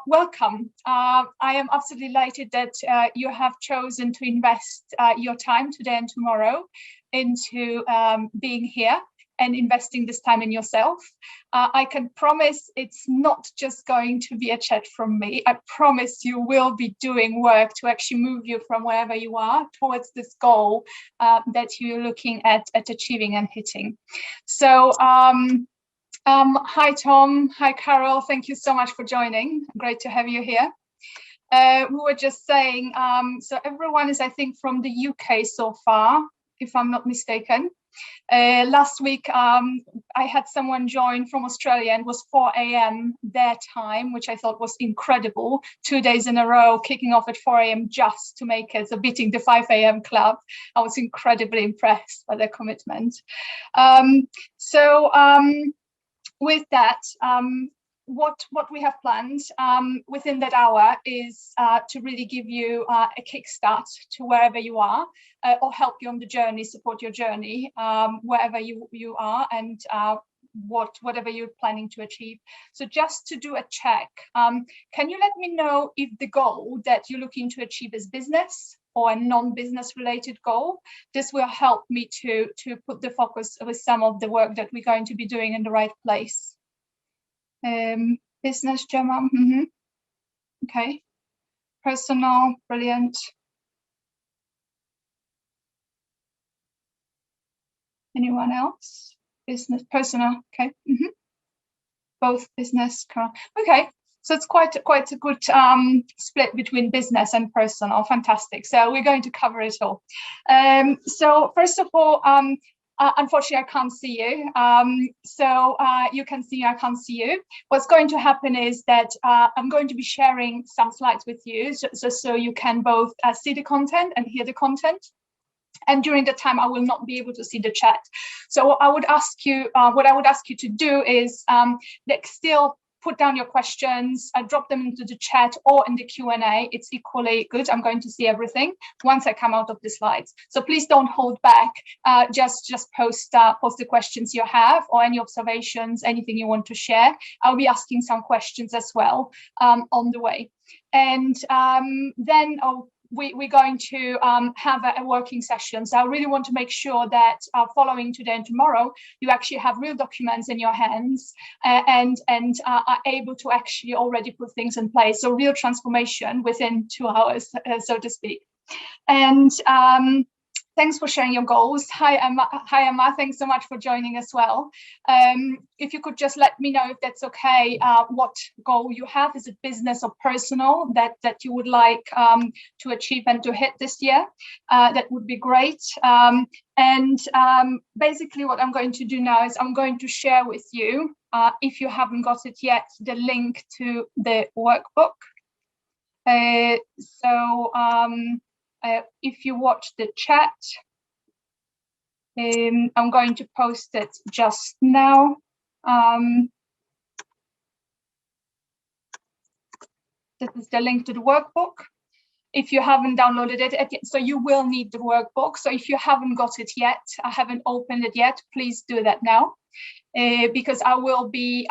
Welcome. I am absolutely delighted that you have chosen to invest your time today and tomorrow into being here and investing this time in yourself. I can promise it's not just going to be a chat from me. I promise you will be doing work to actually move you from wherever you are towards this goal that you're looking at achieving and hitting. So, hi, Tom. Hi, Carol. Thank you so much for joining. Great to have you here. We were just saying, so everyone is, I think, from the UK so far, if I'm not mistaken. Last week, I had someone join from Australia and it was 4 a.m. their time, which I thought was incredible. 2 days in a row, kicking off at 4 a.m. just to make it, so beating the 5 a.m. club. I was incredibly impressed by their commitment. With that, what we have planned within that hour is to really give you a kickstart to wherever you are, or help you on the journey, support your journey wherever you are, and whatever you're planning to achieve. So just to do a check, can you let me know if the goal that you're looking to achieve is business or a non-business related goal? This will help me to put the focus with some of the work that we're going to be doing in the right place. Business, Gemma. Okay. Personal, brilliant. Anyone else? Business, personal, okay. Both business, okay. So it's quite a good split between business and personal. Fantastic. So we're going to cover it all. So first of all, unfortunately, I can't see you. You can see, I can't see you. What's going to happen is that I'm going to be sharing some slides with you, so you can both see the content and hear the content. And during the time, I will not be able to see the chat. So what I would ask you to do is still put down your questions, drop them into the chat or in the Q&A. It's equally good. I'm going to see everything once I come out of the slides. So please don't hold back. Just post the questions you have, or any observations, anything you want to share. I'll be asking some questions as well on the way. And then we're going to have a working session. So I really want to make sure that following today and tomorrow, you actually have real documents in your hands and are able to actually already put things in place. So real transformation within 2 hours, so to speak. And thanks for sharing your goals. Hi, Emma. Thanks so much for joining as well. If you could just let me know if that's okay, what goal you have. Is it business or personal that you would like to achieve and to hit this year? That would be great. Basically what I'm going to do now is I'm going to share with you, if you haven't got it yet, the link to the workbook. If you watch the chat, I'm going to post it just now. This is the link to the workbook. If you haven't downloaded it, so you will need the workbook. So if you haven't got it yet, I haven't opened it yet, please do that now. Because I will be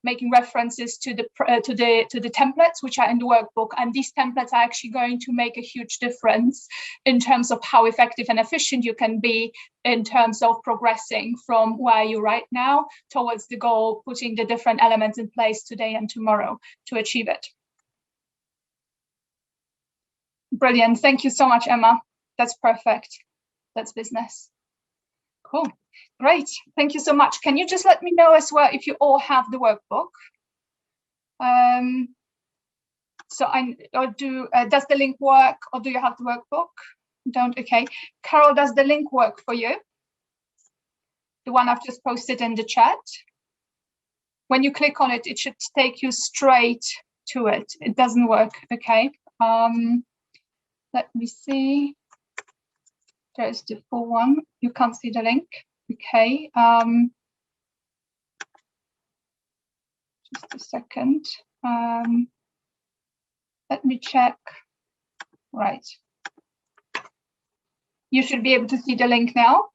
making references to the templates which are in the workbook, and these templates are actually going to make a huge difference in terms of how effective and efficient you can be in terms of progressing from where you're right now towards the goal, putting the different elements in place today and tomorrow to achieve it. Brilliant. Thank you so much, Emma. That's perfect. That's business. Cool. Great. Thank you so much. Can you just let me know as well if you all have the workbook? Does the link work, or do you have the workbook? Don't? Okay. Carol, does the link work for you? The one I've just posted in the chat. When you click on it, it should take you straight to it. It doesn't work. Okay. Let me see. There's the full one. You can't see the link. Okay. Just a second. Let me check. Right. You should be able to see the link now.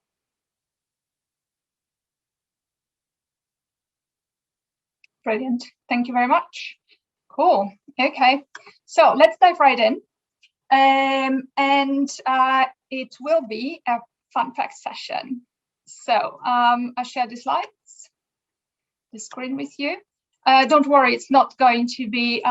Brilliant. Thank you very much. Cool. Okay, so let's dive right in. It will be a fun fact session. So I'll share the slides, the screen with you. Don't worry, it's not going to be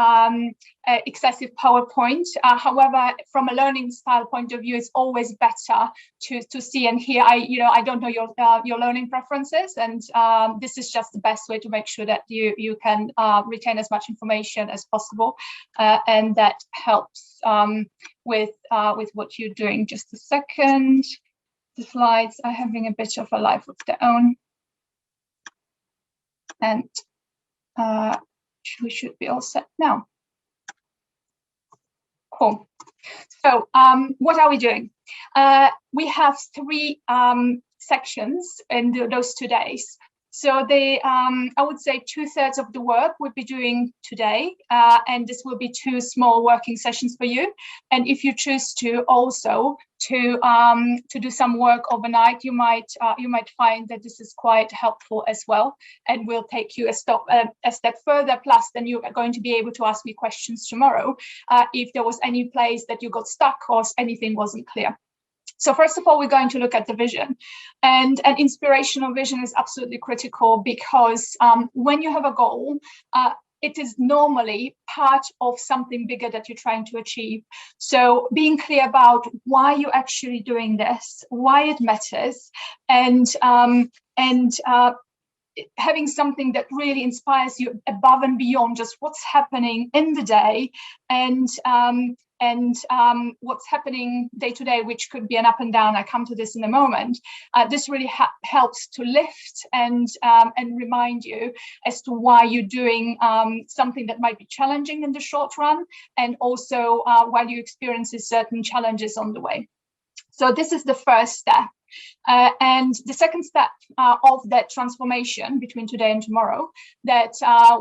excessive PowerPoint. However, from a learning style point of view, it's always better to see and hear. I don't know your learning preferences, and this is just the best way to make sure that you can retain as much information as possible, and that helps with what you're doing. Just a second. The slides are having a bit of a life of their own, and we should be all set now. Cool. So what are we doing? We have three sections in those 2 days. So I would say 2/3 of the work we'll be doing today, and this will be 2 small working sessions for you. And if you choose to also to do some work overnight, you might find that this is quite helpful as well, and will take you a step further. Plus, then you are going to be able to ask me questions tomorrow if there was any place that you got stuck or anything wasn't clear. So first of all, we're going to look at the vision, and an inspirational vision is absolutely critical, because when you have a goal, it is normally part of something bigger that you're trying to achieve. So being clear about why you're actually doing this, why it matters, and having something that really inspires you above and beyond just what's happening in the day, and what's happening day to day, which could be an up and down. I come to this in a moment. This really helps to lift and remind you as to why you're doing something that might be challenging in the short run, and also while you experience certain challenges on the way. So this is the first step. And the second step of that transformation between today and tomorrow that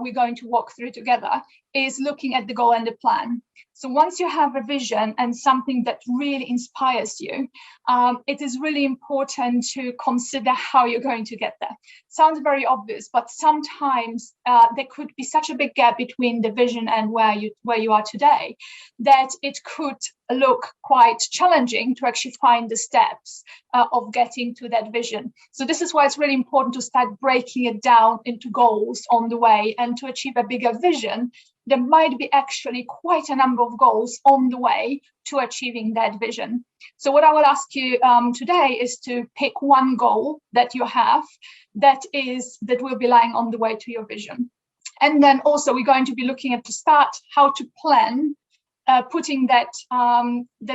we're going to walk through together is looking at the goal and the plan. So once you have a vision and something that really inspires you, it is really important to consider how you're going to get there. Sounds very obvious, but sometimes there could be such a big gap between the vision and where you are today that it could look quite challenging to actually find the steps of getting to that vision. So this is why it's really important to start breaking it down into goals on the way, and to achieve a bigger vision, there might be actually quite a number of goals on the way to achieving that vision. So what I will ask you today is to pick one goal that you have that will be lying on the way to your vision. And then also we're going to be looking at, to start, how to plan putting that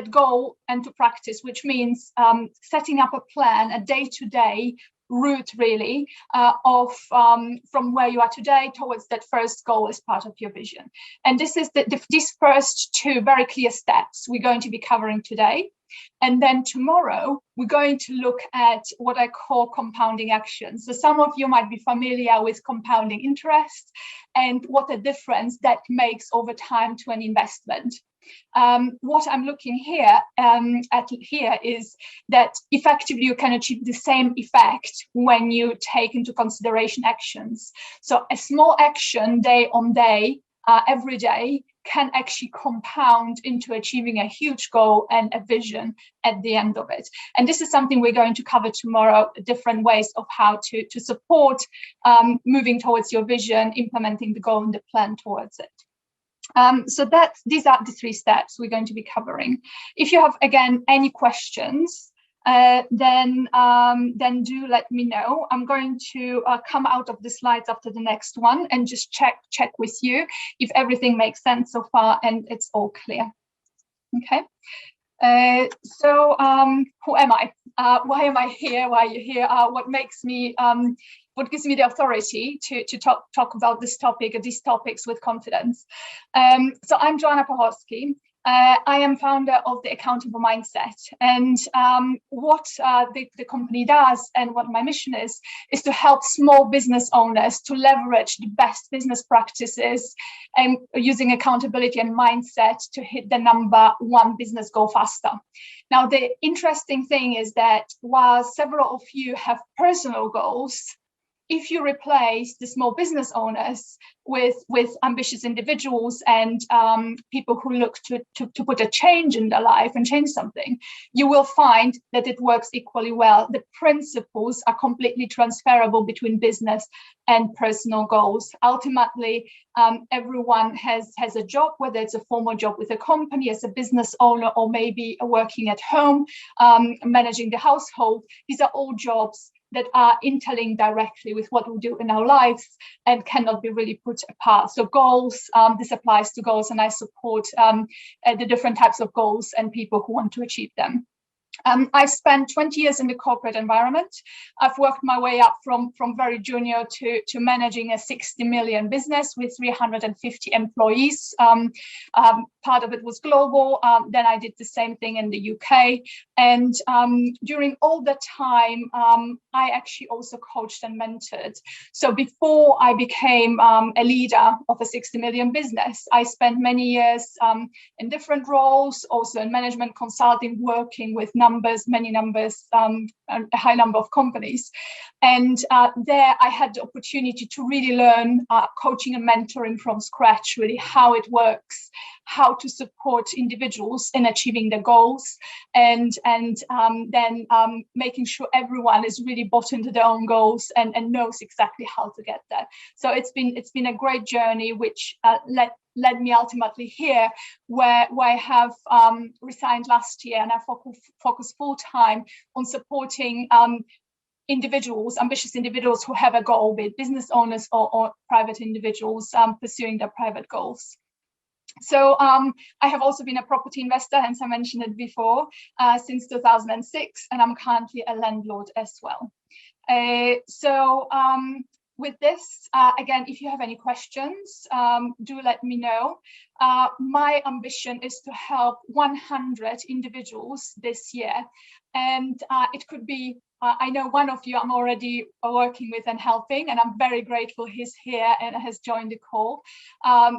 goal into practice, which means setting up a plan, a day-to-day route really from where you are today towards that first goal as part of your vision. And this is these first 2 very clear steps we're going to be covering today. And then tomorrow we're going to look at what I call compounding actions. So some of you might be familiar with compounding interest and what a difference that makes over time to an investment. What I'm looking at here is that effectively you can achieve the same effect when you take into consideration actions. So a small action day on day, every day, can actually compound into achieving a huge goal and a vision at the end of it. And this is something we're going to cover tomorrow, different ways of how to support moving towards your vision, implementing the goal and the plan towards it. So these are the 3 steps we're going to be covering. If you have, again, any questions, then do let me know. I'm going to come out of the slides after the next one and just check with you if everything makes sense so far and it's all clear. Okay. So who am I? Why am I here? Why are you here? What gives me the authority to talk about this topic or these topics with confidence? So I'm Joanna Pochowski. I am founder of the Accountable Mindset, and what the company does and what my mission is to help small business owners to leverage the best business practices and using accountability and mindset to hit the number 1 business goal faster. Now, the interesting thing is that while several of you have personal goals, if you replace the small business owners with ambitious individuals and people who look to put a change in their life and change something, you will find that it works equally well. The principles are completely transferable between business and personal goals. Ultimately, everyone has a job, whether it's a formal job with a company, as a business owner, or maybe working at home, managing the household. These are all jobs that are interlinked directly with what we do in our lives and cannot be really put apart. So goals, this applies to goals, and I support the different types of goals and people who want to achieve them. I've spent 20 years in the corporate environment. I've worked my way up from very junior to managing a 60 million business with 350 employees. Part of it was global. Then I did the same thing in the UK. And during all the time, I actually also coached and mentored. So before I became a leader of a 60 million business, I spent many years in different roles, also in management consulting, working with many numbers, a high number of companies. And there I had the opportunity to really learn coaching and mentoring from scratch, really how it works, how to support individuals in achieving their goals, and then making sure everyone is really bought into their own goals and knows exactly how to get there. So it's been a great journey, which led me ultimately here, where I have resigned last year, and I focus full time on supporting individuals, ambitious individuals who have a goal, be it business owners or private individuals pursuing their private goals. So I have also been a property investor, hence I mentioned it before, since 2006, and I'm currently a landlord as well. With this, again, if you have any questions, do let me know. My ambition is to help 100 individuals this year. And it could be, I know one of you I'm already working with and helping, and I'm very grateful he's here and has joined the call,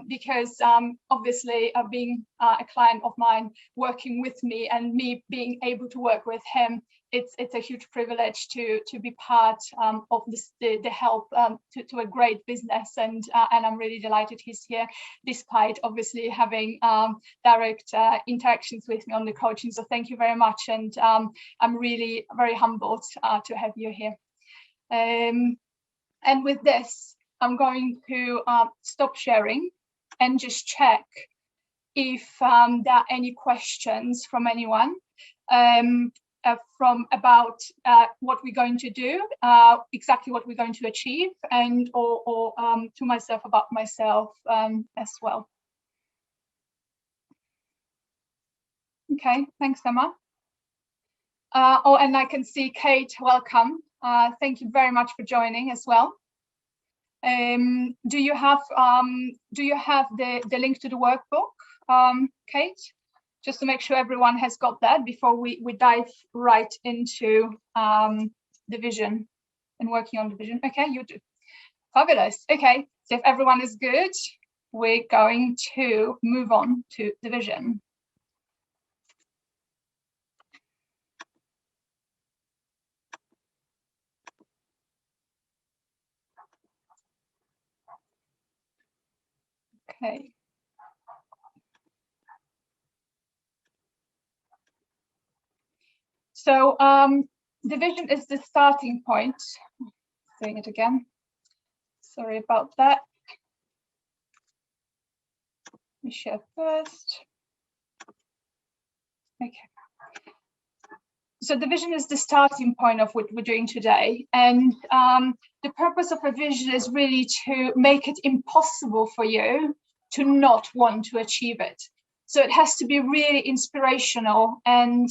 because obviously being a client of mine working with me and me being able to work with him, it's a huge privilege to be part of this, the help to a great business, and I'm really delighted he's here, despite obviously having direct interactions with me on the coaching. So thank you very much, and I'm really very humbled to have you here. And with this, I'm going to stop sharing and just check if there are any questions from anyone. From about what we're going to do, exactly what we're going to achieve, and or to myself, about myself as well. Okay, thanks, Emma. And I can see Kate, welcome. Thank you very much for joining as well. Do you have the link to the workbook, Kate? Just to make sure everyone has got that before we dive right into the vision and working on the vision. Okay, you do. Fabulous. Okay, so if everyone is good, we're going to move on to the vision. Okay. So the vision is the starting point. Doing it again. Sorry about that. Let me share first. Okay. So the vision is the starting point of what we're doing today. And the purpose of a vision is really to make it impossible for you to not want to achieve it. So it has to be really inspirational and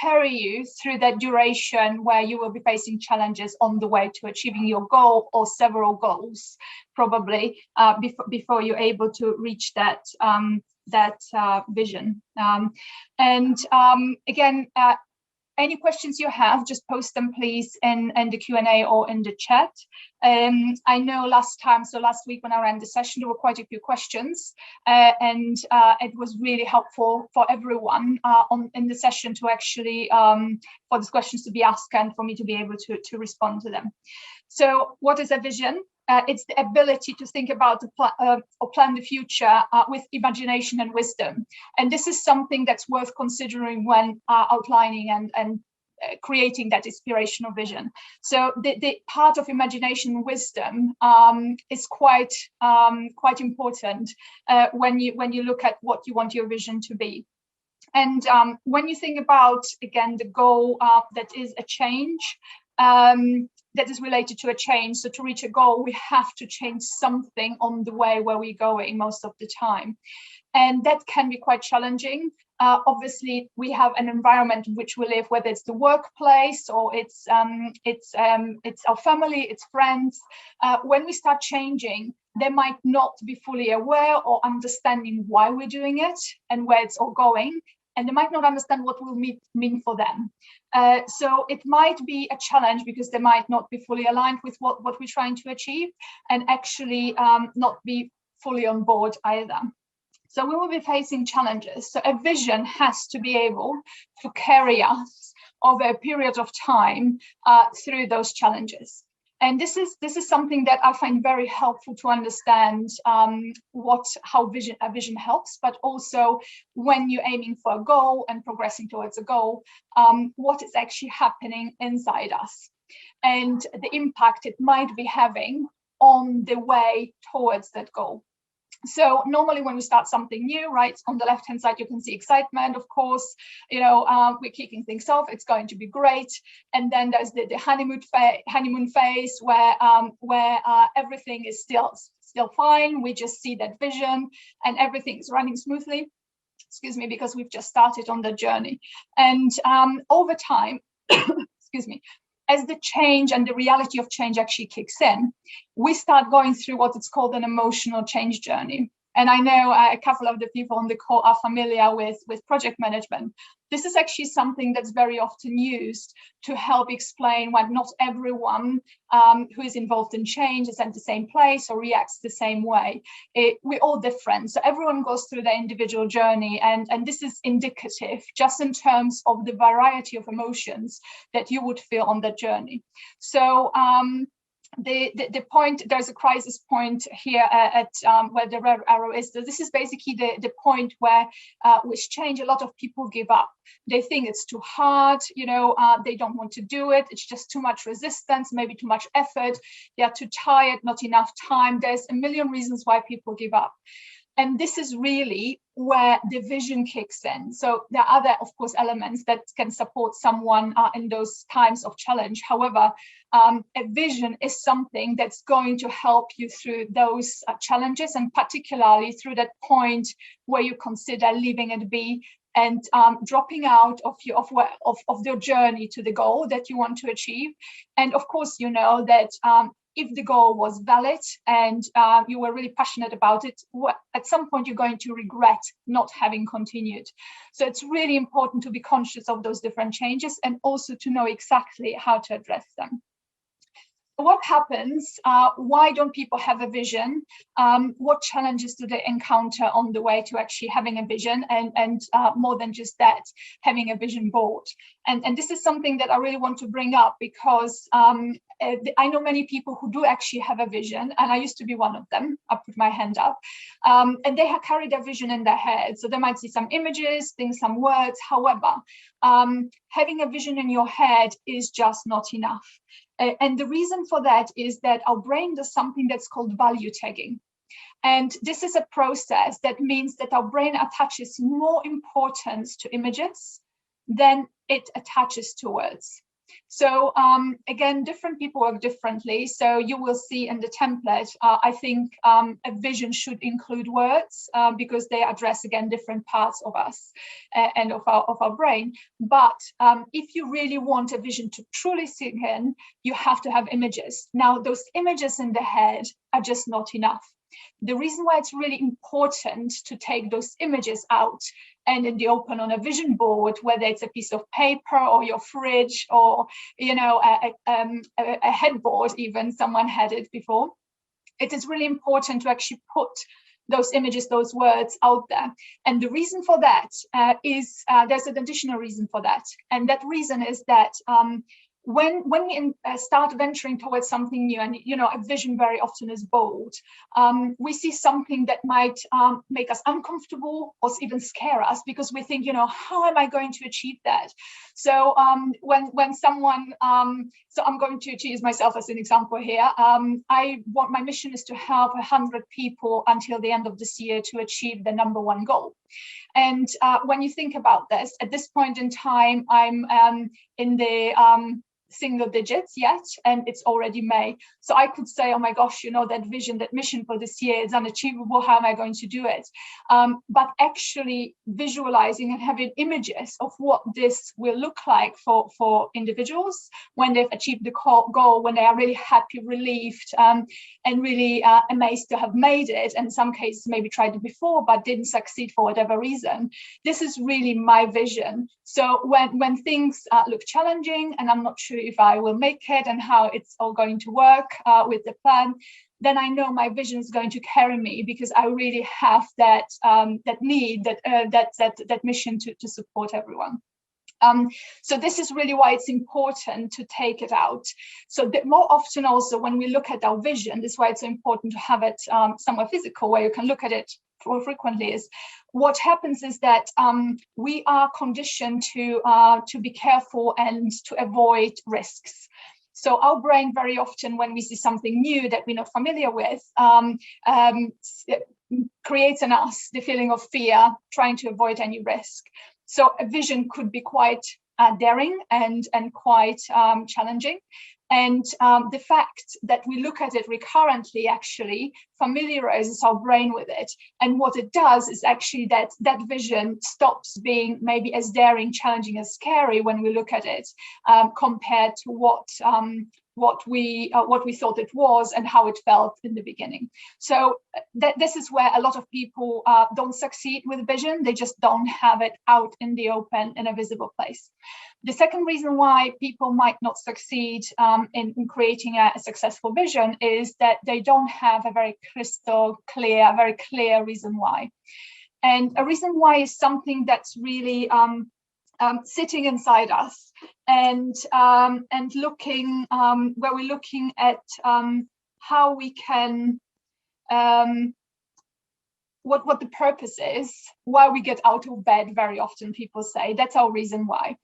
carry you through that duration where you will be facing challenges on the way to achieving your goal, or several goals, probably before you're able to reach that vision. Again, any questions you have, just post them please in the Q&A or in the chat. I know last week when I ran the session, there were quite a few questions, and it was really helpful for everyone in the session to actually for these questions to be asked and for me to be able to respond to them. So what is a vision? It's the ability to think about or plan the future with imagination and wisdom. And this is something that's worth considering when outlining and creating that inspirational vision. So the part of imagination and wisdom is quite important when you look at what you want your vision to be. And when you think about, again, the goal that is a change, that is related to a change. So to reach a goal, we have to change something on the way where we're going most of the time. And that can be quite challenging. Obviously, we have an environment in which we live, whether it's the workplace or it's our family, it's friends. When we start changing, they might not be fully aware or understanding why we're doing it and where it's all going. And they might not understand what will mean for them. So it might be a challenge because they might not be fully aligned with what we're trying to achieve, and actually not be fully on board either. So we will be facing challenges. So a vision has to be able to carry us over a period of time through those challenges. And this is something that I find very helpful to understand how a vision helps, but also when you're aiming for a goal and progressing towards a goal, what is actually happening inside us and the impact it might be having on the way towards that goal. So normally when we start something new, right, on the left-hand side, you can see excitement, of course, we're kicking things off, it's going to be great. And then there's the honeymoon phase where everything is still fine. We just see that vision and everything is running smoothly. Excuse me, because we've just started on the journey. And over time, excuse me, as the change and the reality of change actually kicks in, we start going through what is called an emotional change journey. And I know a couple of the people on the call are familiar with project management. This is actually something that's very often used to help explain why not everyone who is involved in change is at the same place or reacts the same way. We're all different. So everyone goes through their individual journey. And this is indicative just in terms of the variety of emotions that you would feel on that journey. So the point, there's a crisis point here at where the red arrow is. So this is basically the point where with change, a lot of people give up. They think it's too hard, they don't want to do it. It's just too much resistance, maybe too much effort. They are too tired, not enough time. There's a million reasons why people give up. And this is really where the vision kicks in. So there are other, of course, elements that can support someone in those times of challenge. However, a vision is something that's going to help you through those challenges, and particularly through that point where you consider leaving it be and dropping out of your journey to the goal that you want to achieve. And of course, you know that if the goal was valid and you were really passionate about it, at some point you're going to regret not having continued. So it's really important to be conscious of those different changes and also to know exactly how to address them. What happens? Why don't people have a vision? What challenges do they encounter on the way to actually having a vision? And more than just that, having a vision board. And this is something that I really want to bring up because I know many people who do actually have a vision, and I used to be one of them. I put my hand up, and they have carried their vision in their head. So they might see some images, think some words. However, having a vision in your head is just not enough. And the reason for that is that our brain does something that's called value tagging. And this is a process that means that our brain attaches more importance to images than it attaches to words. So again, different people work differently. So you will see in the template, I think a vision should include words because they address, again, different parts of us and of our brain. But if you really want a vision to truly sink in, you have to have images. Now, those images in the head are just not enough. The reason why it's really important to take those images out and in the open on a vision board, whether it's a piece of paper or your fridge or, a headboard, even someone had it before, it is really important to actually put those images, those words out there. And the reason for that is there's an additional reason for that. And that reason is that when we start venturing towards something new, and a vision very often is bold, we see something that might make us uncomfortable or even scare us, because we think, how am I going to achieve that? So when someone, so I'm going to use myself as an example here. My mission is to help 100 people until the end of this year to achieve the #1 goal. And when you think about this, at this point in time, I'm in the single digits yet, and it's already May. So I could say, oh my gosh, that vision, that mission for this year is unachievable. How am I going to do it? But actually visualizing and having images of what this will look like for individuals when they've achieved the goal, when they are really happy, relieved, and really amazed to have made it. And in some cases, maybe tried it before, but didn't succeed for whatever reason. This is really my vision. So when things look challenging, and I'm not sure if I will make it and how it's all going to work with the plan, then I know my vision is going to carry me, because I really have that need, that mission to support everyone. So this is really why it's important to take it out. So that more often also when we look at our vision, this is why it's so important to have it somewhere physical where you can look at it more frequently, is what happens is that we are conditioned to be careful and to avoid risks. So our brain very often, when we see something new that we're not familiar with, creates in us the feeling of fear, trying to avoid any risk. So a vision could be quite daring and quite challenging. And the fact that we look at it recurrently actually familiarizes our brain with it. And what it does is actually that vision stops being maybe as daring, challenging, as scary when we look at it, compared to what we thought it was and how it felt in the beginning. So this is where a lot of people don't succeed with vision. They just don't have it out in the open in a visible place. The second reason why people might not succeed in creating a successful vision is that they don't have a very very clear reason why. And a reason why is something that's really sitting inside us, and looking where we're looking at how we can what the purpose is, why we get out of bed. Very often people say that's our reason why.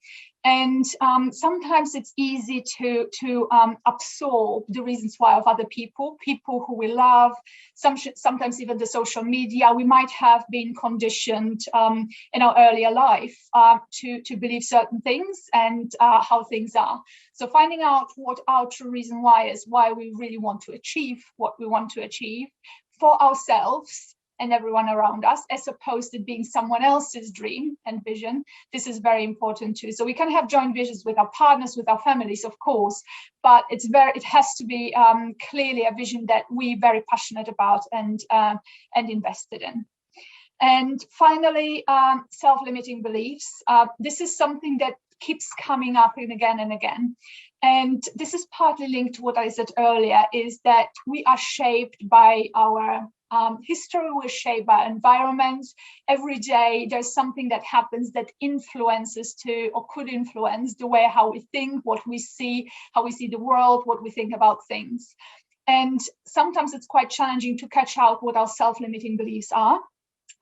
And sometimes it's easy to absorb the reasons why of other people who we love, sometimes even the social media. We might have been conditioned in our earlier life to believe certain things and how things are. So finding out what our true reason why is, why we really want to achieve what we want to achieve for ourselves and everyone around us, as opposed to being someone else's dream and vision. This is very important too. So we can have joint visions with our partners, with our families, of course, but it has to be clearly a vision that we're very passionate about and invested in. And finally, self-limiting beliefs. This is something that keeps coming up again and again. And this is partly linked to what I said earlier, is that we are shaped by our history, we're shaped by environment. Every day there's something that happens that influences or could influence the way how we think, what we see, how we see the world, what we think about things. And sometimes it's quite challenging to catch out what our self-limiting beliefs are.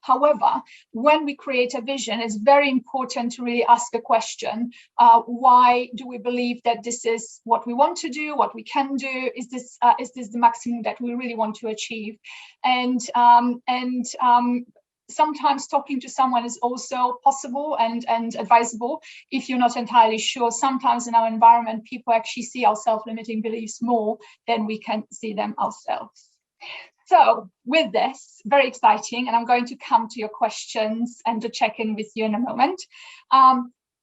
However, when we create a vision, it's very important to really ask a question. Why do we believe that this is what we want to do, what we can do? Is this the maximum that we really want to achieve? And sometimes talking to someone is also possible and advisable if you're not entirely sure. Sometimes in our environment, people actually see our self-limiting beliefs more than we can see them ourselves. So with this, very exciting, and I'm going to come to your questions and to check in with you in a moment.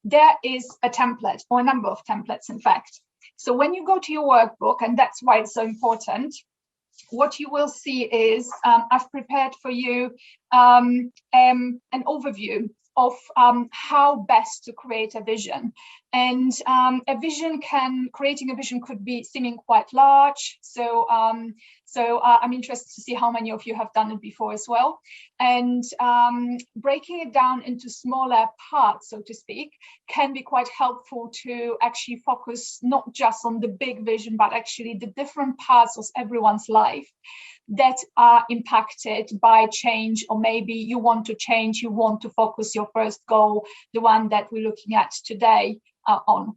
There is a template, or a number of templates, in fact. So when you go to your workbook, and that's why it's so important, what you will see is I've prepared for you an overview of how best to create a vision. And creating a vision could be seeming quite large. So I'm interested to see how many of you have done it before as well. And breaking it down into smaller parts, so to speak, can be quite helpful to actually focus not just on the big vision, but actually the different parts of everyone's life that are impacted by change, or maybe you want to change, you want to focus your first goal, the one that we're looking at today, on.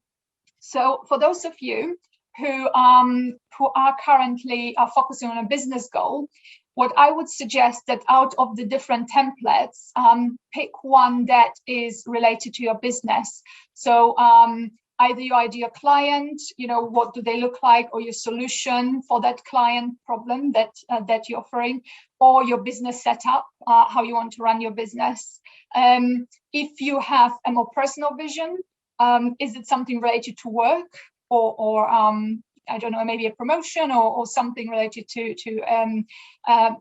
So for those of you who are currently focusing on a business goal, what I would suggest that out of the different templates, pick one that is related to your business. So either your ideal client, what do they look like, or your solution for that client problem that you're offering, or your business setup, how you want to run your business. If you have a more personal vision, is it something related to work, or I don't know, maybe a promotion, or something related to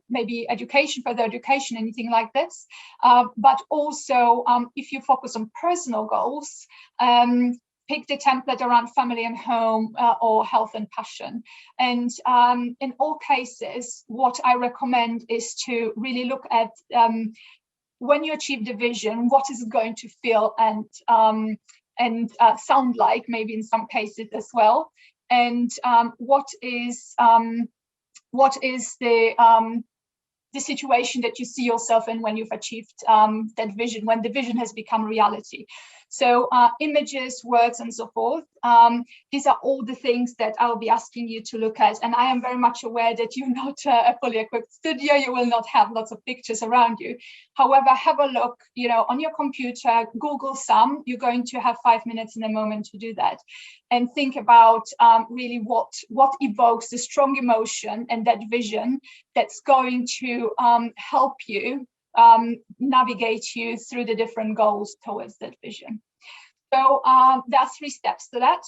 maybe education, further education, anything like this. But also, if you focus on personal goals, pick the template around family and home, or health and passion. And in all cases, what I recommend is to really look at when you achieve the vision, what is it going to feel and sound like, maybe in some cases as well. And what is the situation that you see yourself in when you've achieved that vision, when the vision has become reality. So images, words, and so forth. These are all the things that I'll be asking you to look at. And I am very much aware that you're not a fully equipped studio. You will not have lots of pictures around you. However, have a look, on your computer, Google some. You're going to have 5 minutes in a moment to do that. And think about really what evokes the strong emotion and that vision that's going to help you navigate you through the different goals towards that vision. So there are 3 steps to that.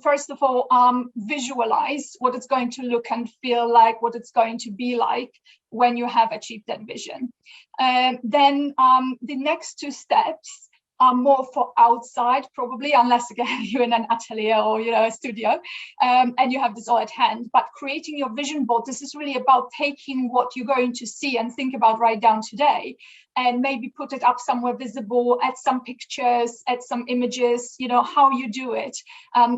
First of all, visualize what it's going to look and feel like, what it's going to be like when you have achieved that vision. Then the next 2 steps are more for outside, probably, unless again you're in an atelier or a studio, and you have this all at hand. But creating your vision board, this is really about taking what you're going to see and think about right down today, and maybe put it up somewhere visible, add some pictures, add some images, how you do it.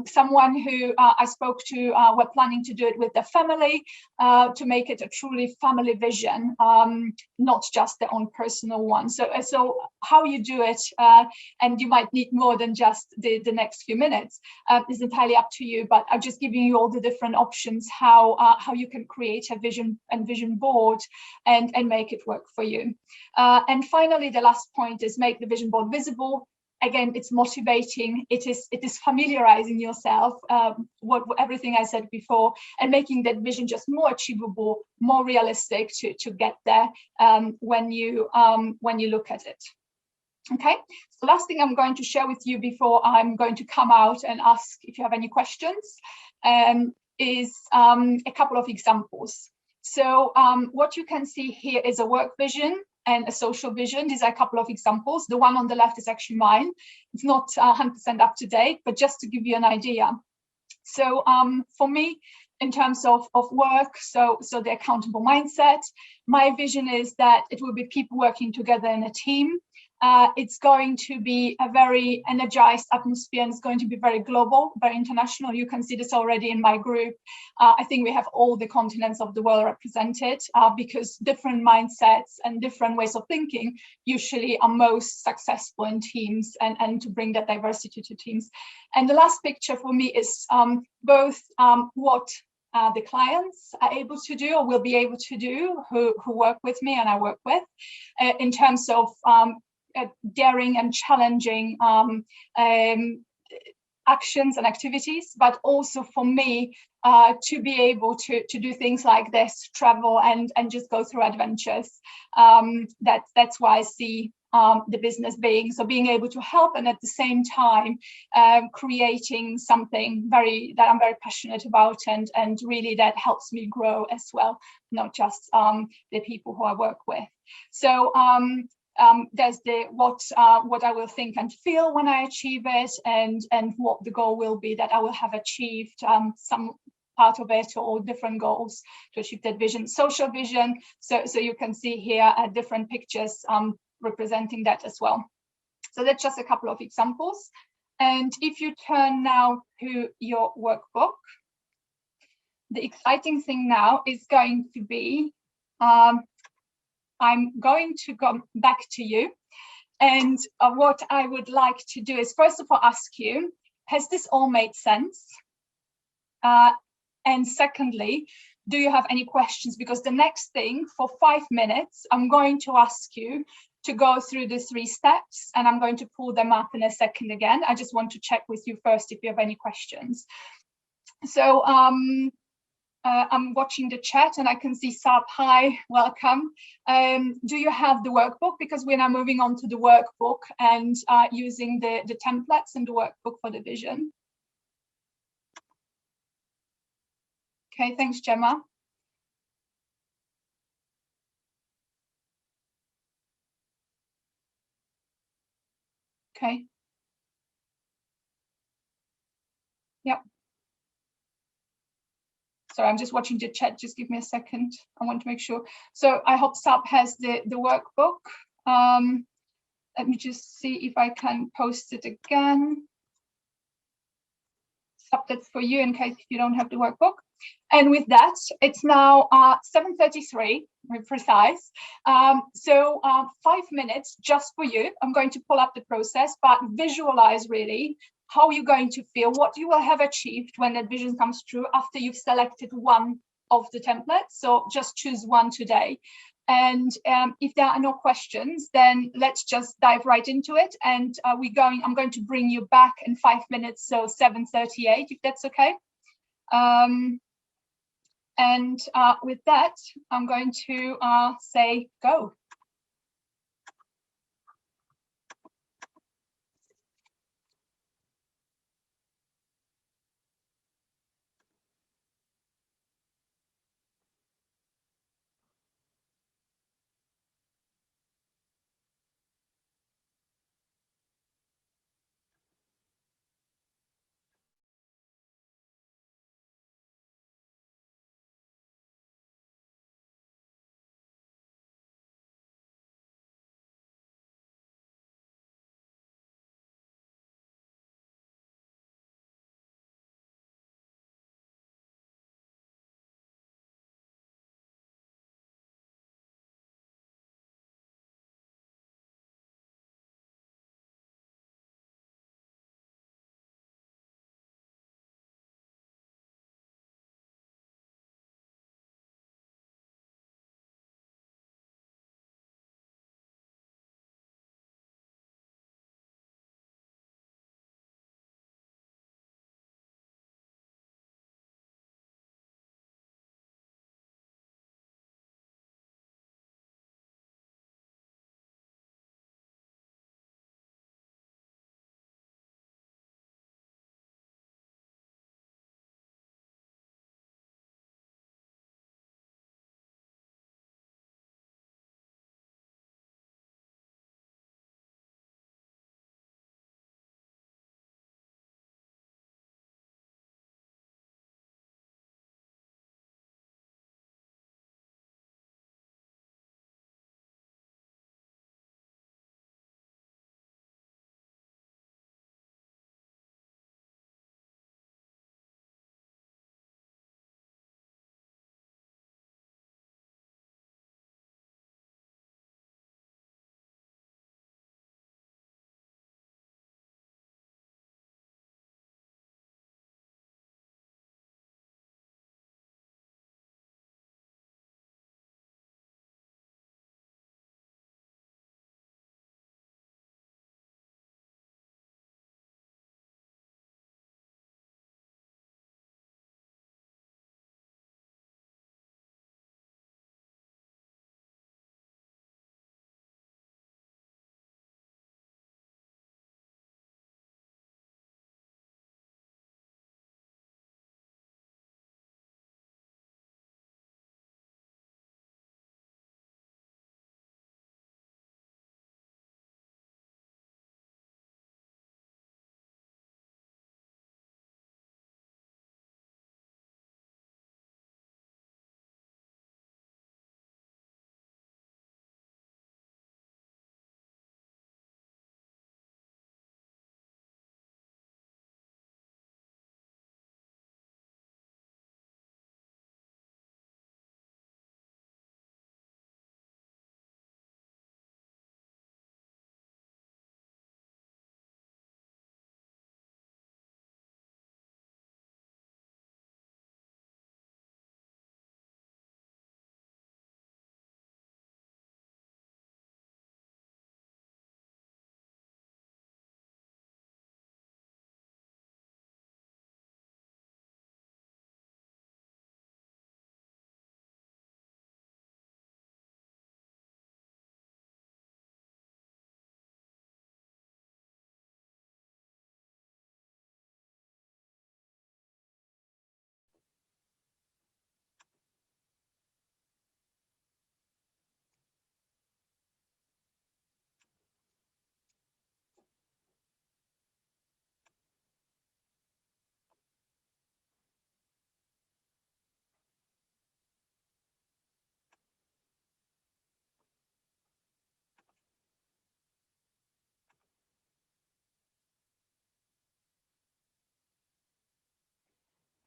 Someone who I spoke to were planning to do it with their family, to make it a truly family vision, not just their own personal one. So how you do it, and you might need more than just the next few minutes, is entirely up to you, but I'm just giving you all the different options how you can create a vision board and make it work for you. And finally, the last point is make the vision board visible. Again, it's motivating. It is familiarizing yourself everything I said before, and making that vision just more achievable, more realistic to get there when you look at it. Okay. So last thing I'm going to share with you before I'm going to come out and ask if you have any questions is a couple of examples. So what you can see here is a work vision and a social vision. These are a couple of examples. The one on the left is actually mine. It's not 100% up to date, but just to give you an idea. So for me, in terms of work, so the accountable mindset, my vision is that it will be people working together in a team. It's going to be a very energized atmosphere, and it's going to be very global, very international. You can see this already in my group. I think we have all the continents of the world represented, because different mindsets and different ways of thinking usually are most successful in teams, and to bring that diversity to teams. And the last picture for me is both what the clients are able to do, or will be able to do, who work with me and I work with, in terms of daring and challenging actions and activities, but also for me to be able to do things like this, travel and just go through adventures. That's why I see the business being able to help, and at the same time creating something that I'm very passionate about, and really that helps me grow as well, not just the people who I work with. So there's the what I will think and feel when I achieve it, and what the goal will be that I will have achieved some part of it, or different goals to achieve that vision. Social vision. So you can see here different pictures representing that as well. So that's just a couple of examples. And if you turn now to your workbook, the exciting thing now is going to be, I'm going to go back to you. And what I would like to do is, first of all, ask you, has this all made sense? And secondly, do you have any questions? Because the next thing, for 5 minutes, I'm going to ask you to go through the 3 steps, and I'm going to pull them up in a second again. I just want to check with you first if you have any questions. So I'm watching the chat and I can see Sab, hi, welcome. Do you have the workbook? Because we're now moving on to the workbook and using the templates and the workbook for the vision. Okay, thanks, Gemma. Okay. Yep. Sorry, I'm just watching the chat. Just give me a second. I want to make sure. So I hope Sab has the workbook. Let me just see if I can post it again. Sab, that's for you in case you don't have the workbook. And with that, it's now 7:33, to be precise. So 5 minutes just for you. I'm going to pull up the process, but visualize really how you're going to feel, what you will have achieved when that vision comes true after you've selected one of the templates. So just choose one today. And if there are no questions, then let's just dive right into it. And I'm going to bring you back in 5 minutes, so 7:38, if that's okay. And with that, I'm going to say go.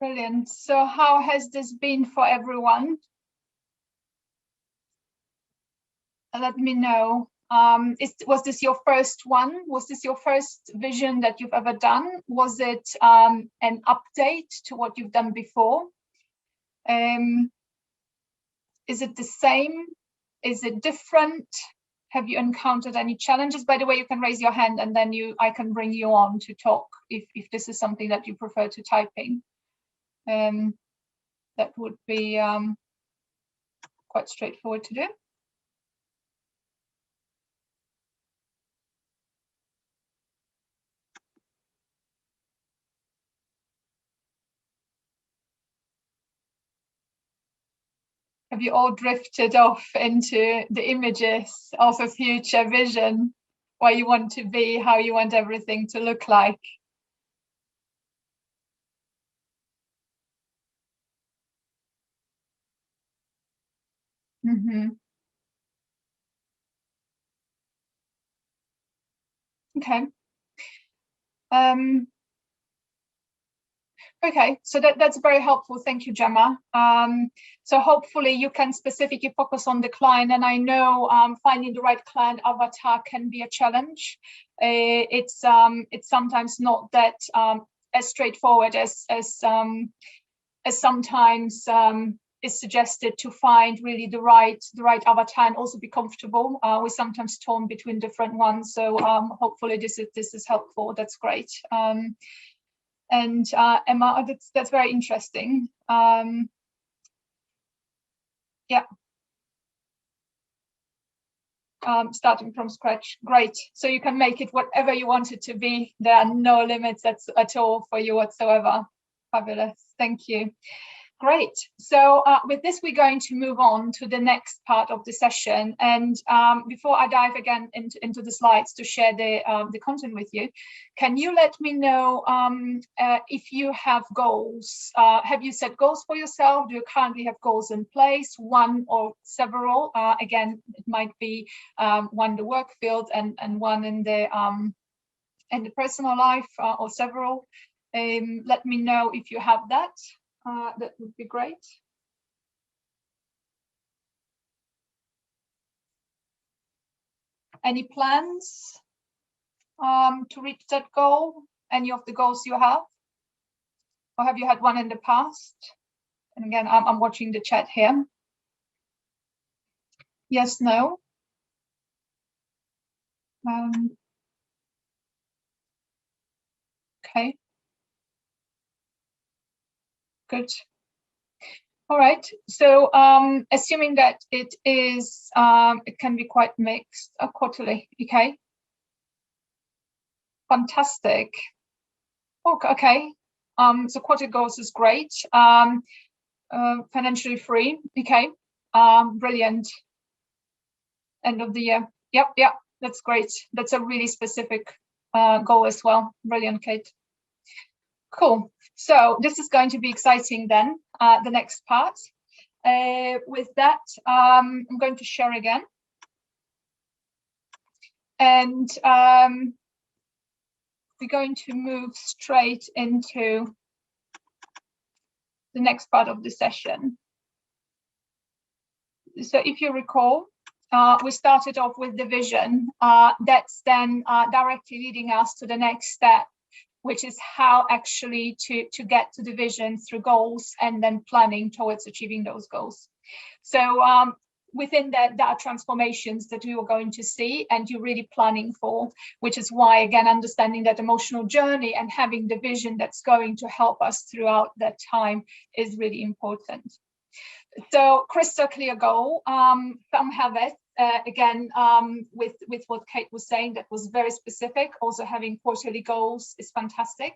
Brilliant. So how has this been for everyone? Let me know. Was this your first one? Was this your first vision that you've ever done? Was it an update to what you've done before? Is it the same? Is it different? Have you encountered any challenges? By the way, you can raise your hand and then I can bring you on to talk if this is something that you prefer to typing. That would be quite straightforward to do. Have you all drifted off into the images of a future vision, where you want to be, how you want everything to look like? Mm-hmm. Okay. Okay, so that's very helpful. Thank you, Gemma. So hopefully you can specifically focus on the client. And I know finding the right client avatar can be a challenge. It's sometimes not that as straightforward as sometimes is suggested, to find really the right avatar and also be comfortable. We sometimes torn between different ones. So hopefully this is helpful. That's great. And Emma, that's very interesting. Yeah. Starting from scratch, great. So you can make it whatever you want it to be. There are no limits at all for you whatsoever. Fabulous, thank you. Great. So with this, we're going to move on to the next part of the session. And before I dive again into the slides to share the content with you, can you let me know if you have goals? Have you set goals for yourself? Do you currently have goals in place, one or several? Again, it might be one in the work field and one in the personal life, or several. Let me know if you have that. That would be great. Any plans to reach that goal? Any of the goals you have? Or have you had one in the past? And again, I'm watching the chat here. Yes, no. Okay. Good. All right. So assuming that it is, it can be quite mixed, quarterly. Okay. Fantastic. Okay. So quarter goals is great. Financially free. Okay. Brilliant. End of the year. Yep. That's great. That's a really specific goal as well. Brilliant, Kate. Cool. So this is going to be exciting then, the next part. With that, I'm going to share again. And we're going to move straight into the next part of the session. So if you recall, we started off with the vision. That's then directly leading us to the next step, which is how actually to get to the vision through goals and then planning towards achieving those goals. So within that, there are transformations that we are going to see and you're really planning for, which is why, again, understanding that emotional journey and having the vision that's going to help us throughout that time is really important. So crystal clear goal, some have it. Again, with what Kate was saying, that was very specific. Also having quarterly goals is fantastic.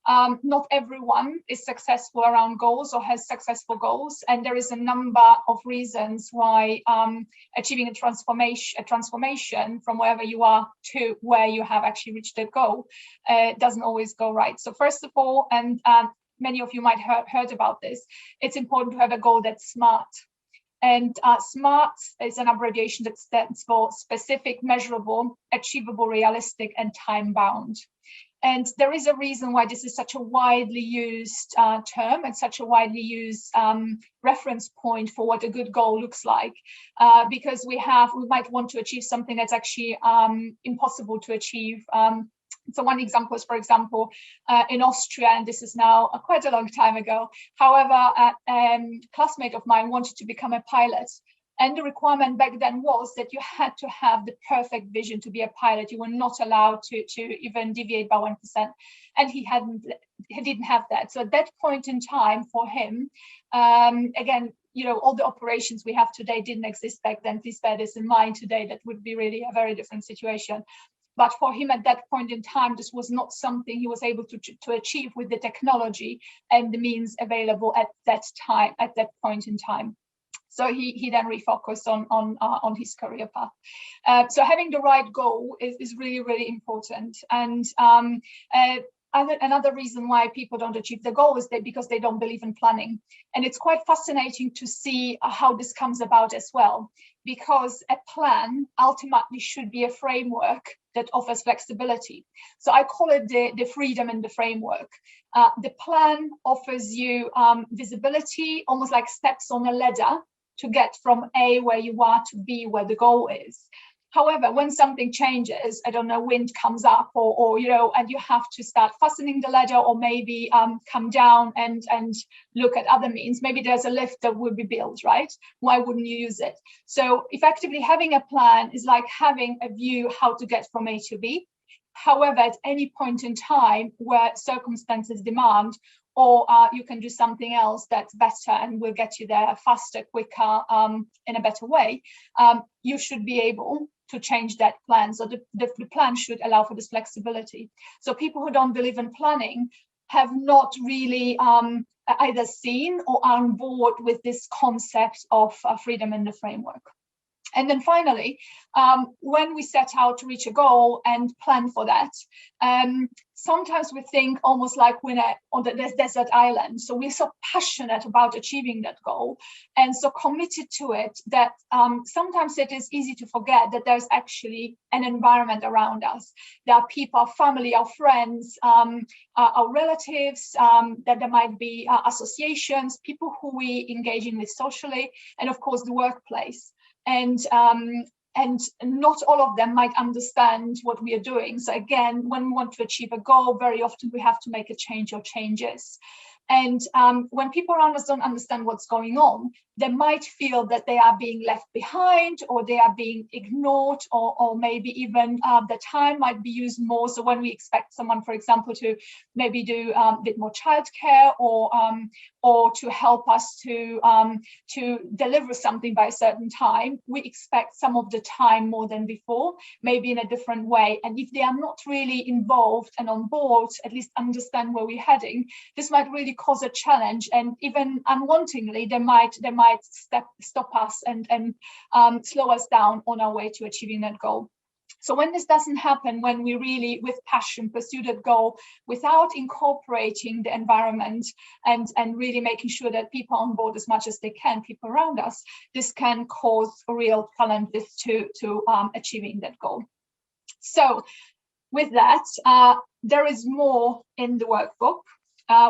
Not everyone is successful around goals or has successful goals. And there is a number of reasons why achieving a transformation from wherever you are to where you have actually reached that goal doesn't always go right. So first of all, and many of you might have heard about this, it's important to have a goal that's smart. And SMART is an abbreviation that stands for specific, measurable, achievable, realistic, and time-bound. And there is a reason why this is such a widely used term and such a widely used reference point for what a good goal looks like, because we might want to achieve something that's actually impossible to achieve. So one example is, for example, in Austria, and this is now quite a long time ago. However, a classmate of mine wanted to become a pilot. And the requirement back then was that you had to have the perfect vision to be a pilot. You were not allowed to even deviate by 1%. And he didn't have that. So at that point in time for him, again, all the operations we have today didn't exist back then. Please bear this in mind today. That would be really a very different situation. But for him at that point in time, this was not something he was able to achieve with the technology and the means available at that point in time. So he then refocused on his career path. So having the right goal is really, really important. And another reason why people don't achieve the goal is because they don't believe in planning. And it's quite fascinating to see how this comes about as well, because a plan ultimately should be a framework that offers flexibility. So I call it the freedom in the framework. The plan offers you visibility, almost like steps on a ladder to get from A, where you are, to B, where the goal is. However, when something changes, I don't know, wind comes up or and you have to start fastening the ladder, or maybe come down and look at other means. Maybe there's a lift that will be built, right? Why wouldn't you use it? So effectively having a plan is like having a view how to get from A to B. However, at any point in time where circumstances demand, or you can do something else that's better and will get you there faster, quicker, in a better way, you should be able to change that plan. So the plan should allow for this flexibility. So people who don't believe in planning have not really either seen or are on board with this concept of freedom in the framework. And then finally, when we set out to reach a goal and plan for that, sometimes we think almost like we're on the desert island. So we're so passionate about achieving that goal and so committed to it that sometimes it is easy to forget that there's actually an environment around us. There are people, our family, our friends, our relatives, that there might be associations, people who we engage in with socially, and of course the workplace. And not all of them might understand what we are doing. So again, when we want to achieve a goal, very often we have to make a change or changes. And when people around us don't understand what's going on, they might feel that they are being left behind, or they are being ignored, or maybe even the time might be used more. So when we expect someone, for example, to maybe do a bit more childcare, or to help us to deliver something by a certain time, we expect some of the time more than before, maybe in a different way. And if they are not really involved and on board, at least understand where we're heading, this might really cause a challenge, and even unwantingly, they might stop us and slow us down on our way to achieving that goal. So when this doesn't happen, when we really with passion pursue that goal without incorporating the environment and really making sure that people are on board as much as they can, people around us, this can cause real challenges to achieving that goal. So with that, there is more in the workbook.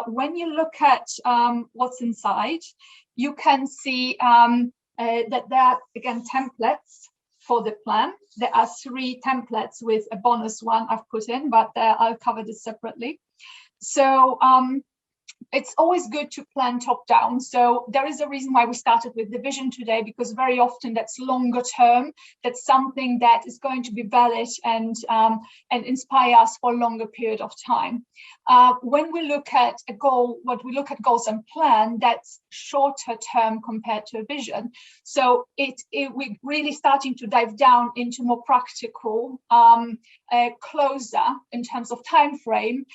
When you look at what's inside, you can see that there are, again, templates for the plan. There are 3 templates with a bonus one I've put in, but I'll cover this separately. So it's always good to plan top down. So there is a reason why we started with the vision today, because very often that's longer term. That's something that is going to be valid and inspire us for a longer period of time. When we look at a goal, when we look at goals and plan, that's shorter term compared to a vision. So we're really starting to dive down into more practical, closer in terms of time frame,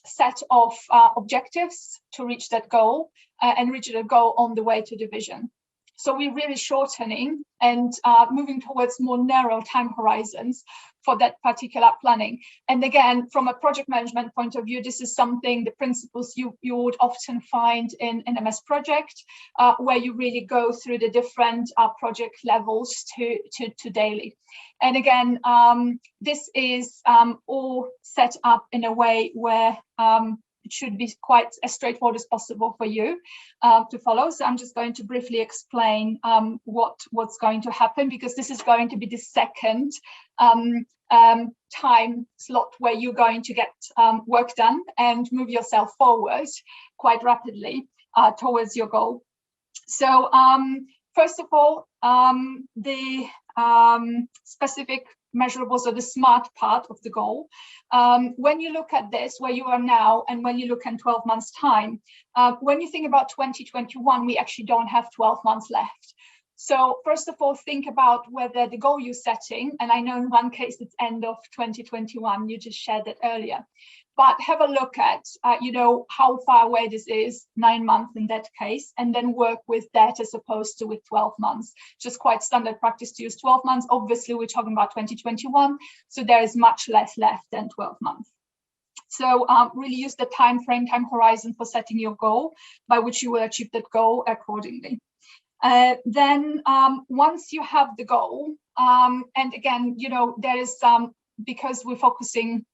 set of objectives to reach that goal and reach that goal on the way to the vision. So we're really shortening and moving towards more narrow time horizons for that particular planning. And again, from a project management point of view, this is something, the principles you would often find in an MS project, where you really go through the different project levels to daily. And again, this is all set up in a way where it should be quite as straightforward as possible for you to follow. So I'm just going to briefly explain what's going to happen, because this is going to be the second time slot where you're going to get work done and move yourself forward quite rapidly towards your goal. So first of all, the specific measurables are the SMART part of the goal. When you look at this, where you are now, and when you look in 12 months time, when you think about 2021, we actually don't have 12 months left. So first of all, think about whether the goal you're setting, and I know in one case it's end of 2021, you just shared that earlier, but have a look at, how far away this is, 9 months in that case, and then work with that as opposed to with 12 months. Just quite standard practice to use 12 months. Obviously, we're talking about 2021, so there is much less left than 12 months. So really use the time frame, time horizon for setting your goal, by which you will achieve that goal accordingly. Then once you have the goal, and again, there is because we're focusing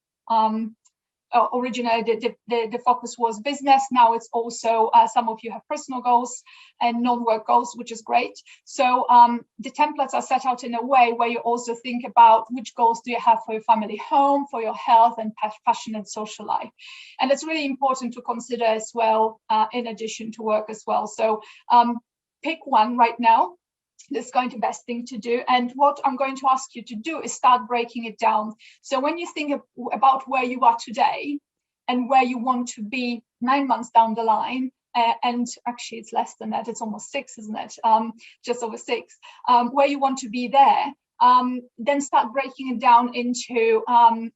originally the focus was business. Now it's also some of you have personal goals and non-work goals, which is great. So the templates are set out in a way where you also think about which goals do you have for your family home, for your health and passion and social life. And it's really important to consider as well, in addition to work as well. So pick one right now. That's going to be the best thing to do. And what I'm going to ask you to do is start breaking it down. So when you think about where you are today and where you want to be 9 months down the line, and actually it's less than that, it's almost 6, isn't it? Just over 6, where you want to be there, then start breaking it down into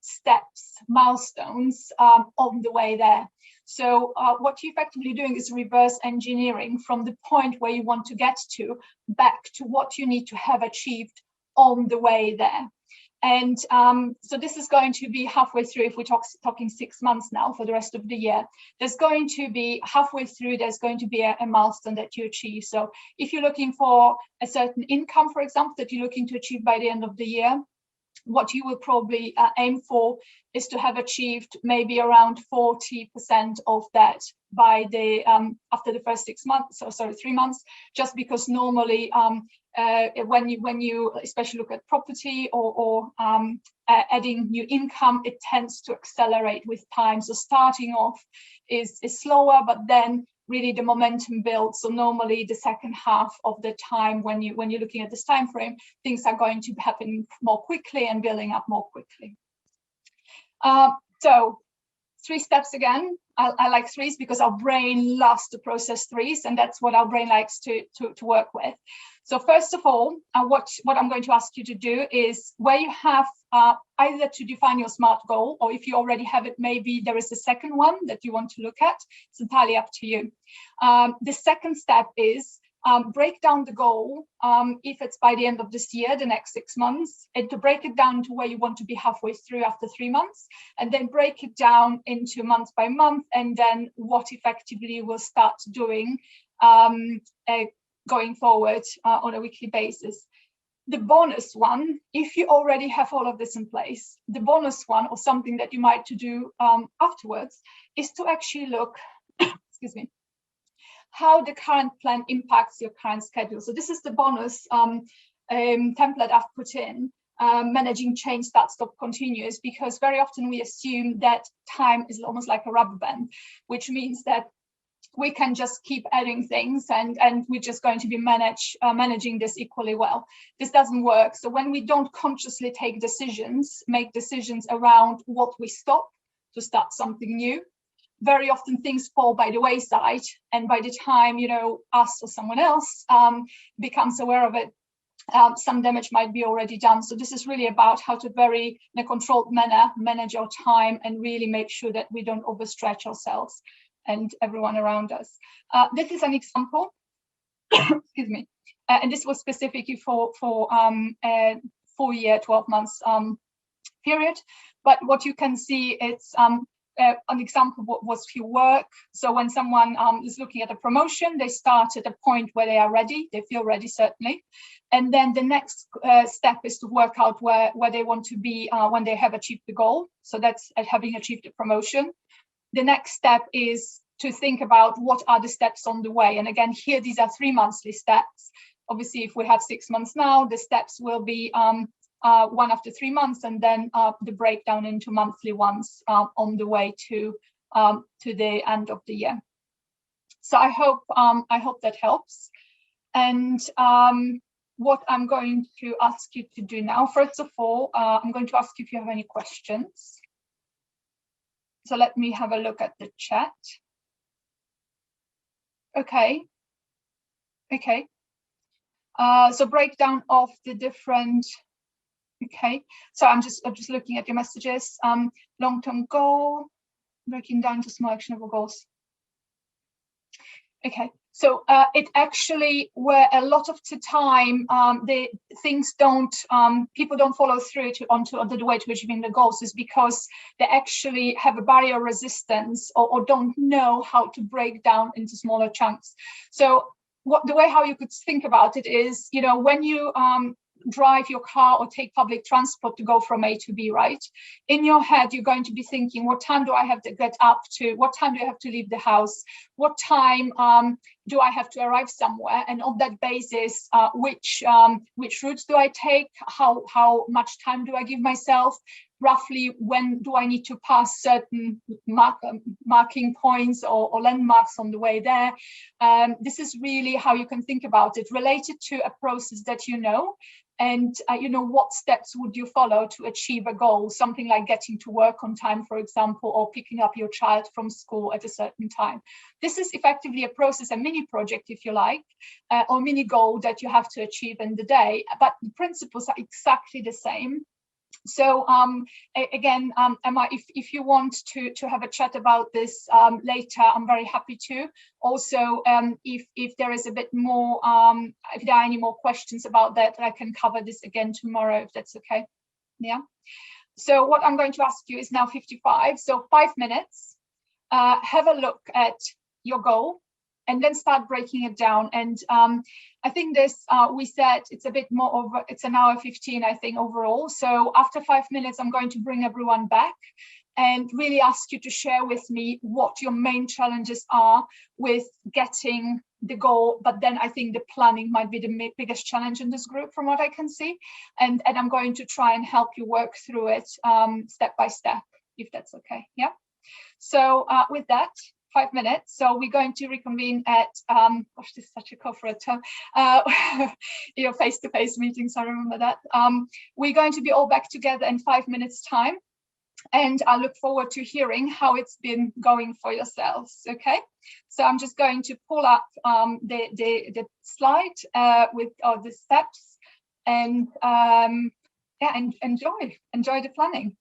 steps, milestones on the way there. So what you're effectively doing is reverse engineering from the point where you want to get to back to what you need to have achieved on the way there. And so this is going to be halfway through, if we're talking 6 months now for the rest of the year. There's going to be halfway through, there's going to be a milestone that you achieve. So if you're looking for a certain income, for example, that you're looking to achieve by the end of the year, what you will probably aim for is to have achieved maybe around 40% of that by the after the first 6 months, or sorry, 3 months, just because normally when you especially look at property or adding new income, it tends to accelerate with time. So starting off is slower, but then really the momentum builds. So normally the second half of the time, when you're looking at this time frame, things are going to happen more quickly and building up more quickly. So 3 steps again. I like 3s because our brain loves to process 3s, and that's what our brain likes to work with. So first of all, what I'm going to ask you to do is, where you have either to define your SMART goal, or if you already have it, maybe there is a second one that you want to look at. It's entirely up to you. The second step is break down the goal, if it's by the end of this year, the next 6 months, and to break it down to where you want to be halfway through after 3 months, and then break it down into month by month, and then what effectively you will start doing going forward on a weekly basis. The bonus one, if you already have all of this in place, the bonus one, or something that you might to do afterwards, is to actually look, excuse me, how the current plan impacts your current schedule. So this is the bonus template I've put in, managing change, start, stop, continuous, because very often we assume that time is almost like a rubber band, which means that we can just keep adding things and we're just going to be managing this equally well. This doesn't work. So when we don't consciously make decisions around what we stop to start something new, very often things fall by the wayside, and by the time us or someone else becomes aware of it, some damage might be already done. So this is really about how to in a controlled manner manage our time and really make sure that we don't overstretch ourselves and everyone around us. This is an example excuse me. And this was specifically for 4 year, 12 months period. But what you can see, it's an example was your work. So when someone is looking at a promotion, they start at a point where they are ready, they feel ready, certainly. And then the next step is to work out where they want to be when they have achieved the goal. So that's having achieved the promotion. The next step is to think about what are the steps on the way. And again, here, these are 3 monthly steps. Obviously, if we have 6 months now, the steps will be one after 3 months, and then the breakdown into monthly ones on the way to the end of the year. So I hope that helps. And what I'm going to ask you to do now, first of all, I'm going to ask you if you have any questions. So let me have a look at the chat. Okay. So breakdown of the different. Okay, so I'm just looking at your messages. Long-term goal, breaking down to small actionable goals. Okay, so it actually, where a lot of the time the things don't, people don't follow through onto the way to achieving the goals, is because they actually have a barrier resistance or don't know how to break down into smaller chunks. So the way how you could think about it is, when you drive your car or take public transport to go from A to B, right? In your head, you're going to be thinking, what time do I have to get up to? What time do I have to leave the house? What time do I have to arrive somewhere? And on that basis, which routes do I take? How much time do I give myself? Roughly, when do I need to pass certain marking points or landmarks on the way there? This is really how you can think about it, related to a process that you know. And what steps would you follow to achieve a goal? Something like getting to work on time, for example, or picking up your child from school at a certain time. This is effectively a process, a mini project, if you like, or mini goal that you have to achieve in the day. But the principles are exactly the same. So again, Emma, if you want to have a chat about this later, I'm very happy to. Also, if there is a bit more, if there are any more questions about that, I can cover this again tomorrow, if that's okay. Yeah. So what I'm going to ask you is now 55. So 5 minutes. Have a look at your goal, and then start breaking it down. And I think this, we said it's a bit more over, it's an hour 15, I think, overall. So after 5 minutes, I'm going to bring everyone back and really ask you to share with me what your main challenges are with getting the goal. But then I think the planning might be the biggest challenge in this group, from what I can see. And I'm going to try and help you work through it step by step, if that's okay. Yeah. So with that, 5 minutes. So we're going to reconvene at, gosh, this is such a corporate term, face-to-face meetings, I remember that. We're going to be all back together in 5 minutes time. And I look forward to hearing how it's been going for yourselves, okay? So I'm just going to pull up the slide with all the steps, and yeah, and enjoy the planning.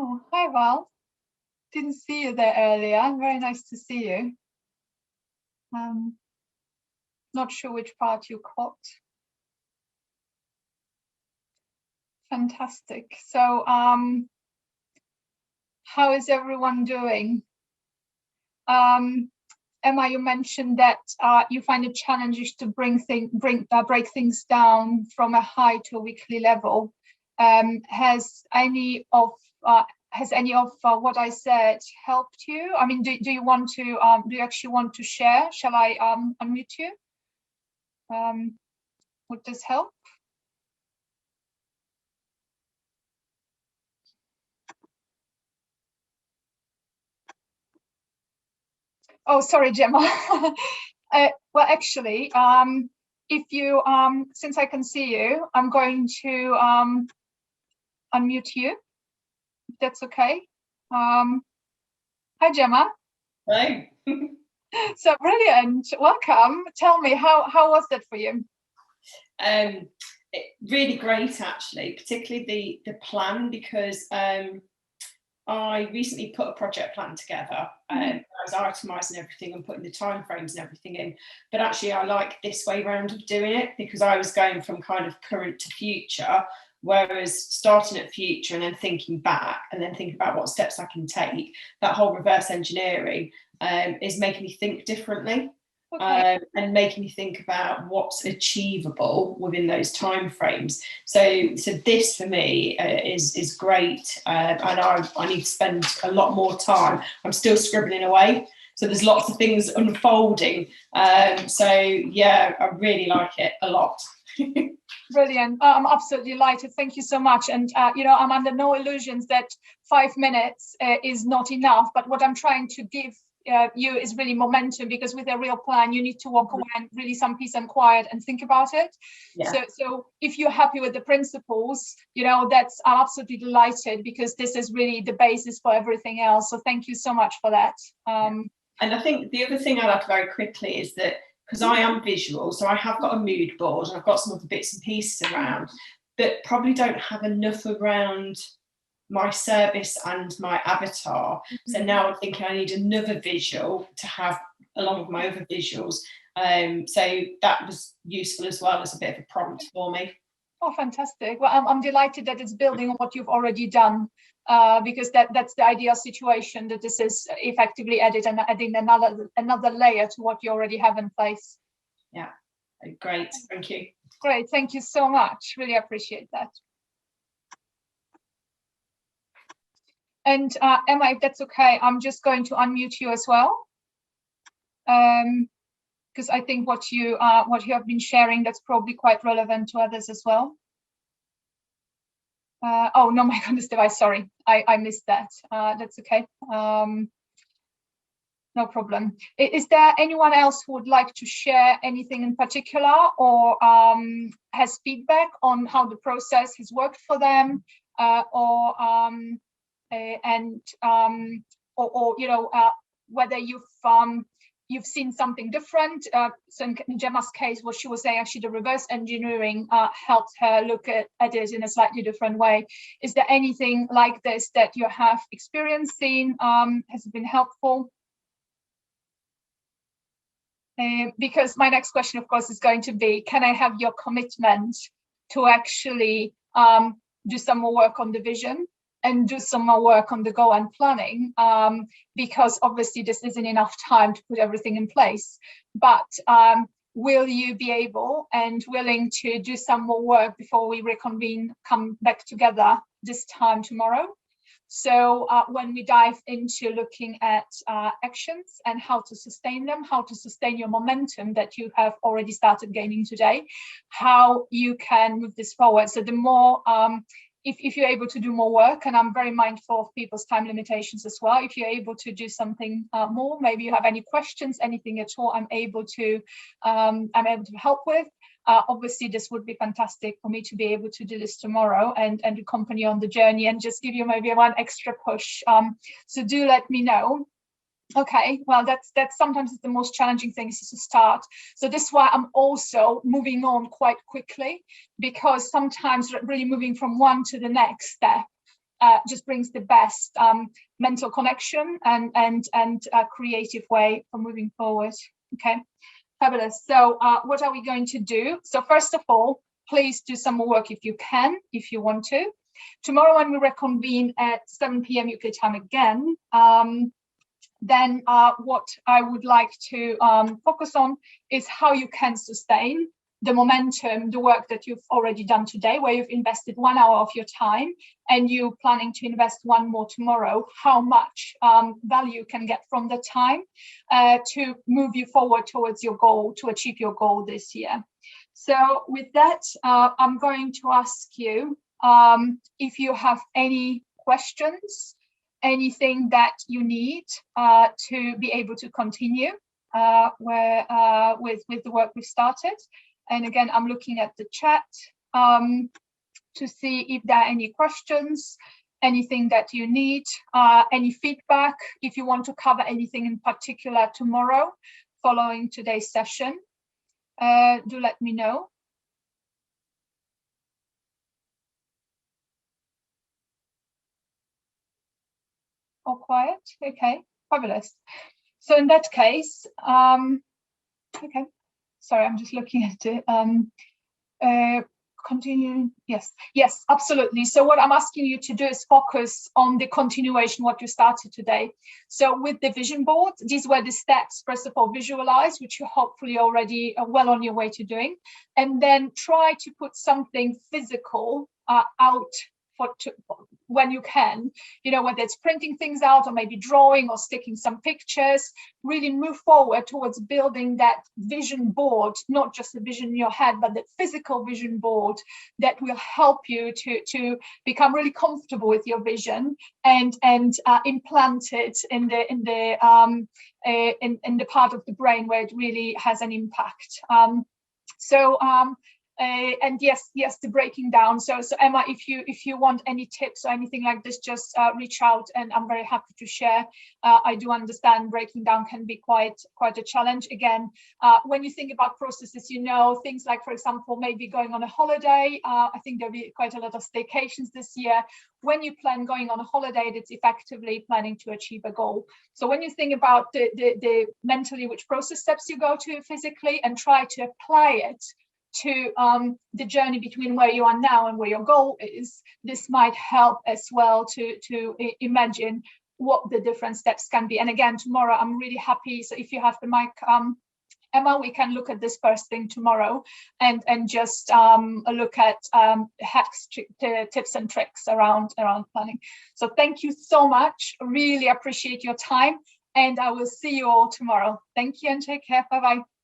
Oh, hi, Val. Didn't see you there earlier. Very nice to see you. Not sure which part you caught. Fantastic. So, how is everyone doing? Emma, you mentioned that you find it challenging to break things down from a high to a weekly level. Has any of what I said helped you? I mean, do you want to? Do you actually want to share? Shall I unmute you? Would this help? Oh, sorry, Gemma. Well, actually, if you, since I can see you, I'm going to unmute you, if that's okay. Hi, Gemma. Hello. So brilliant. Welcome. Tell me, how was that for you? Really great, actually, particularly the plan, because I recently put a project plan together. I was itemising everything and putting the timeframes and everything in. But actually, I like this way round of doing it, because I was going from kind of current to future, whereas starting at future and then thinking back and then thinking about what steps I can take, that whole reverse engineering is making me think differently. Okay. And making me think about what's achievable within those timeframes. So this for me is great, and I need to spend a lot more time. I'm still scribbling away, so there's lots of things unfolding. So yeah, I really like it a lot. Brilliant. I'm absolutely delighted. Thank you so much. And I'm under no illusions that 5 minutes is not enough. But what I'm trying to give you is really momentum, because with a real plan, you need to walk away and really some peace and quiet and think about it. Yeah. So if you're happy with the principles, I'm absolutely delighted, because this is really the basis for everything else. So thank you so much for that. And I think the other thing I'd add very quickly is that, because I am visual, so I have got a mood board and I've got some other bits and pieces around, but probably don't have enough around my service and my avatar. So now I'm thinking I need another visual to have along with my other visuals. So that was useful as well as a bit of a prompt for me. Oh, fantastic. Well, I'm delighted that it's building on what you've already done, because that's the ideal situation, that this is effectively adding another layer to what you already have in place. Yeah, great. Thank you. Great. Thank you so much. Really appreciate that. And Emma, if that's okay, I'm just going to unmute you as well, because I think what you have been sharing, that's probably quite relevant to others as well. Oh no, my goodness, device. Sorry, I missed that. That's okay. No problem. Is there anyone else who would like to share anything in particular, or has feedback on how the process has worked for them, or whether you've seen something different? So in Gemma's case, what she was saying, actually the reverse engineering helped her look at it in a slightly different way. Is there anything like this that you have experienced, seen? Has it been helpful? Because my next question, of course, is going to be, can I have your commitment to actually do some more work on the vision and do some more work on the goal and planning? Because obviously this isn't enough time to put everything in place. But will you be able and willing to do some more work before we reconvene, come back together this time tomorrow? So when we dive into looking at actions and how to sustain them, how to sustain your momentum that you have already started gaining today, how you can move this forward. So the more, if you're able to do more work, and I'm very mindful of people's time limitations as well, if you're able to do something more, maybe you have any questions, anything at all, I'm able to help with. Obviously, this would be fantastic for me to be able to do this tomorrow and accompany you on the journey and just give you maybe one extra push. So do let me know. Okay, well, that's sometimes the most challenging thing, is to start. So this is why I'm also moving on quite quickly, because sometimes really moving from one to the next step just brings the best mental connection and creative way for moving forward. Okay, fabulous. So what are we going to do? So first of all, please do some more work if you can, if you want to. Tomorrow when we reconvene at 7 p.m. UK time again, then what I would like to focus on is how you can sustain the momentum, the work that you've already done today, where you've invested 1 hour of your time and you're planning to invest 1 more tomorrow, how much value you can get from the time to move you forward towards your goal, to achieve your goal this year. So with that, I'm going to ask you if you have any questions, anything that you need to be able to continue with the work we've started. And again, I'm looking at the chat to see if there are any questions, anything that you need, any feedback, if you want to cover anything in particular tomorrow following today's session, do let me know. All quiet? Okay, fabulous. So in that case, okay. Sorry, I'm just looking at it. Continuing. Yes, absolutely. So what I'm asking you to do is focus on the continuation, what you started today. So with the vision board, these were the steps. First of all, visualize, which you're hopefully already well on your way to doing, and then try to put something physical out when you can, you know, whether it's printing things out or maybe drawing or sticking some pictures. Really move forward towards building that vision board, not just a vision in your head, but the physical vision board that will help you to become really comfortable with your vision and implant it in the part of the brain where it really has an impact. And yes, the breaking down. So Emma, if you want any tips or anything like this, just reach out, and I'm very happy to share. I do understand breaking down can be quite a challenge. Again, when you think about processes, you know, things like, for example, maybe going on a holiday. I think there'll be quite a lot of staycations this year. When you plan going on a holiday, it's effectively planning to achieve a goal. So when you think about the mentally which process steps you go to physically and try to apply it to the journey between where you are now and where your goal is, this might help as well to imagine what the different steps can be. And again, tomorrow, I'm really happy. So if you have the mic, Emma, we can look at this first thing tomorrow and just look at hacks, tips and tricks around planning. So thank you so much. Really appreciate your time, and I will see you all tomorrow. Thank you and take care. Bye-bye.